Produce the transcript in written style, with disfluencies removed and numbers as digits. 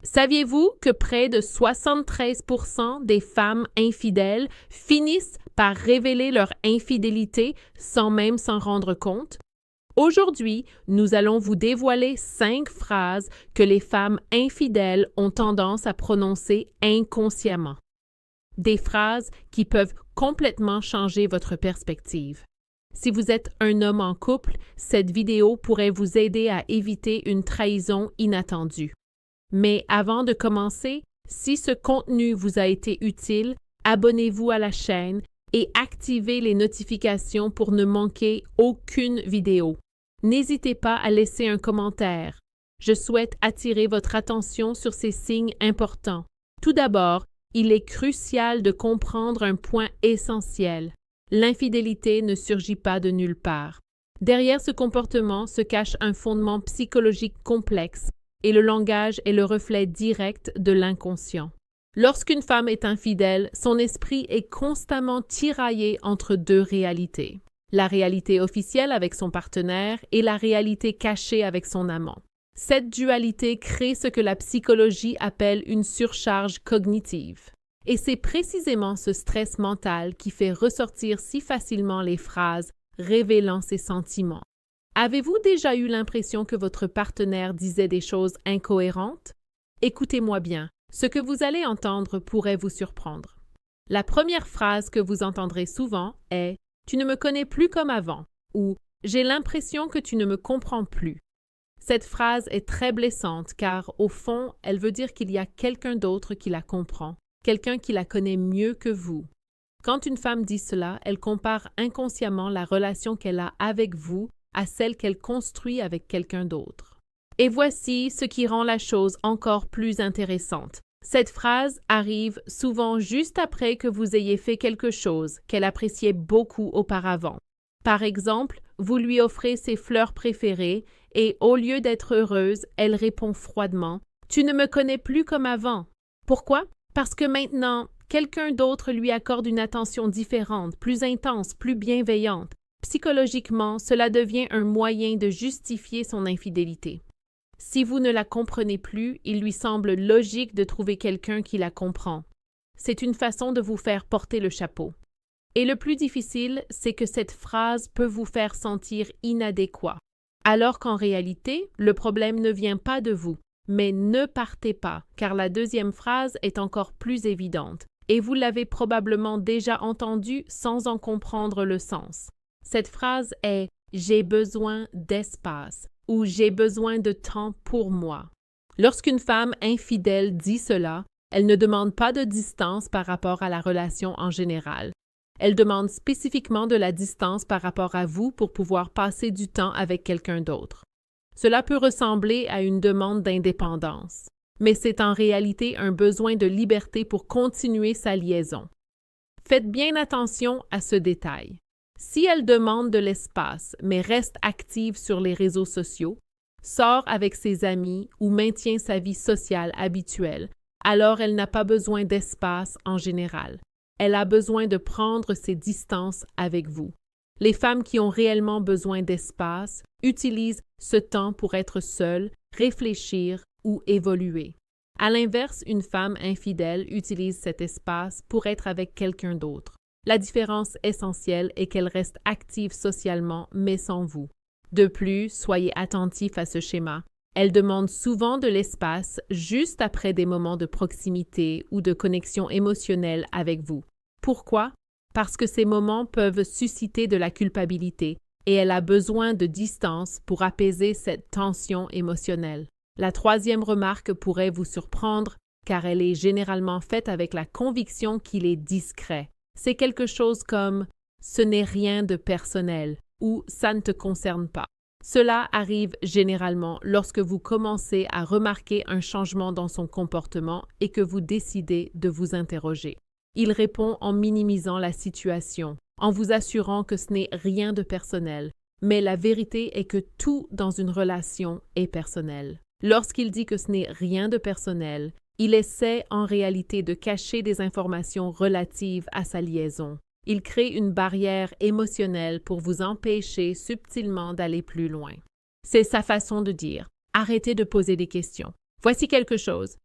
Saviez-vous que près de 73% des femmes infidèles finissent par révéler leur infidélité sans même s'en rendre compte? Aujourd'hui, nous allons vous dévoiler 5 phrases que les femmes infidèles ont tendance à prononcer inconsciemment. Des phrases qui peuvent complètement changer votre perspective. Si vous êtes un homme en couple, cette vidéo pourrait vous aider à éviter une trahison inattendue. Mais avant de commencer, si ce contenu vous a été utile, abonnez-vous à la chaîne et activez les notifications pour ne manquer aucune vidéo. N'hésitez pas à laisser un commentaire. Je souhaite attirer votre attention sur ces signes importants. Tout d'abord, il est crucial de comprendre un point essentiel. L'infidélité ne surgit pas de nulle part. Derrière ce comportement se cache un fondement psychologique complexe et le langage est le reflet direct de l'inconscient. Lorsqu'une femme est infidèle, son esprit est constamment tiraillé entre deux réalités. La réalité officielle avec son partenaire et la réalité cachée avec son amant. Cette dualité crée ce que la psychologie appelle une surcharge cognitive. Et c'est précisément ce stress mental qui fait ressortir si facilement les phrases révélant ses sentiments. Avez-vous déjà eu l'impression que votre partenaire disait des choses incohérentes? Écoutez-moi bien, ce que vous allez entendre pourrait vous surprendre. La première phrase que vous entendrez souvent est « Tu ne me connais plus comme avant » ou « J'ai l'impression que tu ne me comprends plus ». Cette phrase est très blessante car, au fond, elle veut dire qu'il y a quelqu'un d'autre qui la comprend, quelqu'un qui la connaît mieux que vous. Quand une femme dit cela, elle compare inconsciemment la relation qu'elle a avec vous à celle qu'elle construit avec quelqu'un d'autre. Et voici ce qui rend la chose encore plus intéressante. Cette phrase arrive souvent juste après que vous ayez fait quelque chose qu'elle appréciait beaucoup auparavant. Par exemple, vous lui offrez ses fleurs préférées et au lieu d'être heureuse, elle répond froidement « Tu ne me connais plus comme avant ». Pourquoi? Parce que maintenant, quelqu'un d'autre lui accorde une attention différente, plus intense, plus bienveillante. Psychologiquement, cela devient un moyen de justifier son infidélité. Si vous ne la comprenez plus, il lui semble logique de trouver quelqu'un qui la comprend. C'est une façon de vous faire porter le chapeau. Et le plus difficile, c'est que cette phrase peut vous faire sentir inadéquat, alors qu'en réalité, le problème ne vient pas de vous. Mais ne partez pas, car la deuxième phrase est encore plus évidente, et vous l'avez probablement déjà entendue sans en comprendre le sens. Cette phrase est « J'ai besoin d'espace » ou « J'ai besoin de temps pour moi ». Lorsqu'une femme infidèle dit cela, elle ne demande pas de distance par rapport à la relation en général. Elle demande spécifiquement de la distance par rapport à vous pour pouvoir passer du temps avec quelqu'un d'autre. Cela peut ressembler à une demande d'indépendance, mais c'est en réalité un besoin de liberté pour continuer sa liaison. Faites bien attention à ce détail. Si elle demande de l'espace, mais reste active sur les réseaux sociaux, sort avec ses amis ou maintient sa vie sociale habituelle, alors elle n'a pas besoin d'espace en général. Elle a besoin de prendre ses distances avec vous. Les femmes qui ont réellement besoin d'espace utilisent ce temps pour être seules, réfléchir ou évoluer. À l'inverse, une femme infidèle utilise cet espace pour être avec quelqu'un d'autre. La différence essentielle est qu'elle reste active socialement, mais sans vous. De plus, soyez attentifs à ce schéma. Elle demande souvent de l'espace juste après des moments de proximité ou de connexion émotionnelle avec vous. Pourquoi? Parce que ces moments peuvent susciter de la culpabilité et elle a besoin de distance pour apaiser cette tension émotionnelle. La troisième remarque pourrait vous surprendre car elle est généralement faite avec la conviction qu'il est discret. C'est quelque chose comme « ce n'est rien de personnel » ou « ça ne te concerne pas ». Cela arrive généralement lorsque vous commencez à remarquer un changement dans son comportement et que vous décidez de vous interroger. Il répond en minimisant la situation, en vous assurant que ce n'est rien de personnel, mais la vérité est que tout dans une relation est personnel. Lorsqu'il dit que ce n'est rien de personnel, il essaie en réalité de cacher des informations relatives à sa liaison. Il crée une barrière émotionnelle pour vous empêcher subtilement d'aller plus loin. C'est sa façon de dire « arrêtez de poser des questions ». Voici quelque chose.